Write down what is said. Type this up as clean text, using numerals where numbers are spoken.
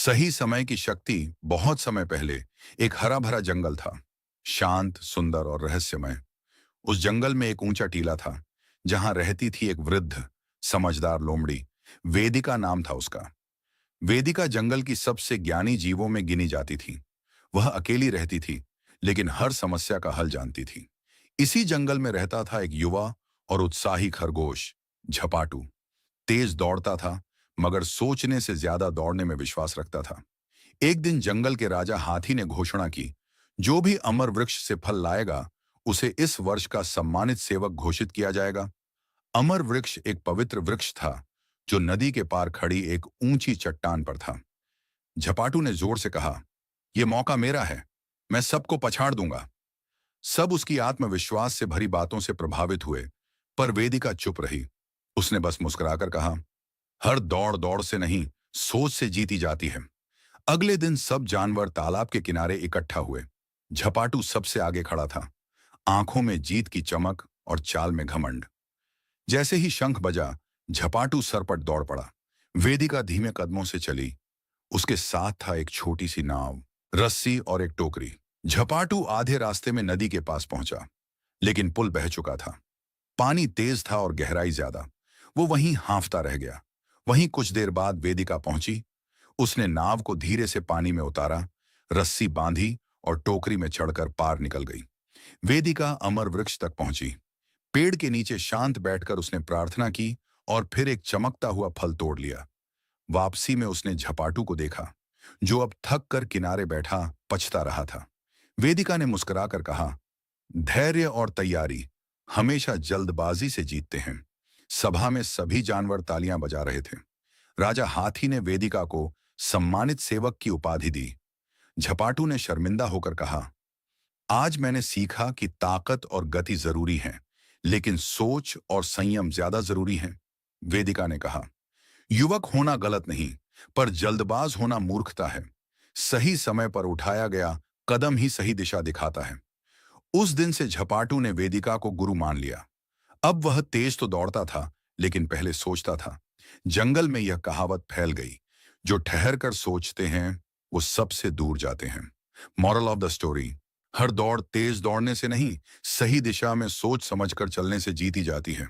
सही समय की शक्ति। बहुत समय पहले एक हरा भरा जंगल था। शांत, सुंदर और रहस्यमय। उस जंगल में एक ऊंचा टीला था, जहां रहती थी एक वृद्ध समझदार लोमड़ी। वेदिका नाम था उसका। वेदिका जंगल की सबसे ज्ञानी जीवों में गिनी जाती थी। वह अकेली रहती थी, लेकिन हर समस्या का हल जानती थी। इसी जंगल में रहता था एक युवा और उत्साही खरगोश, झपाटू। तेज दौड़ता था, मगर सोचने से ज्यादा दौड़ने में विश्वास रखता था। एक दिन जंगल के राजा हाथी ने घोषणा की, जो भी अमर वृक्ष से फल लाएगा, उसे इस वर्ष का सम्मानित सेवक घोषित किया जाएगा। अमर वृक्ष एक पवित्र वृक्ष था, जो नदी के पार खड़ी एक ऊंची चट्टान पर था। झपाटू ने जोर से कहा, यह मौका मेरा है, मैं सबको पछाड़ दूंगा। सब उसकी आत्मविश्वास से भरी बातों से प्रभावित हुए, पर वेदिका चुप रही। उसने बस मुस्कुराकर कहा, हर दौड़ दौड़ से नहीं, सोच से जीती जाती है। अगले दिन सब जानवर तालाब के किनारे इकट्ठा हुए। झपाटू सबसे आगे खड़ा था, आंखों में जीत की चमक और चाल में घमंड। जैसे ही शंख बजा, झपाटू सरपट दौड़ पड़ा। वेदिका धीमे कदमों से चली। उसके साथ था एक छोटी सी नाव, रस्सी और एक टोकरी। झपाटू आधे रास्ते में नदी के पास पहुंचा, लेकिन पुल बह चुका था। पानी तेज था और गहराई ज्यादा। वो वहीं हांफता रह गया। वहीं कुछ देर बाद वेदिका पहुंची। उसने नाव को धीरे से पानी में उतारा, रस्सी बांधी और टोकरी में चढ़कर पार निकल गई। वेदिका अमर वृक्ष तक पहुंची। पेड़ के नीचे शांत बैठकर उसने प्रार्थना की और फिर एक चमकता हुआ फल तोड़ लिया। वापसी में उसने झपाटू को देखा, जो अब थक कर किनारे बैठा पछता रहा था। वेदिका ने मुस्कुराकर कहा, धैर्य और तैयारी हमेशा जल्दबाजी से जीतते हैं। सभा में सभी जानवर तालियां बजा रहे थे। राजा हाथी ने वेदिका को सम्मानित सेवक की उपाधि दी। झपाटू ने शर्मिंदा होकर कहा, आज मैंने सीखा कि ताकत और गति जरूरी है, लेकिन सोच और संयम ज्यादा जरूरी है। वेदिका ने कहा, युवक होना गलत नहीं, पर जल्दबाज होना मूर्खता है। सही समय पर उठाया गया कदम ही सही दिशा दिखाता है। उस दिन से झपाटू ने वेदिका को गुरु मान लिया। अब वह तेज तो दौड़ता था, लेकिन पहले सोचता था। जंगल में यह कहावत फैल गई, जो ठहर कर सोचते हैं वो सबसे दूर जाते हैं। मॉरल ऑफ द स्टोरी, हर दौड़ तेज दौड़ने से नहीं, सही दिशा में सोच समझकर चलने से जीती जाती है।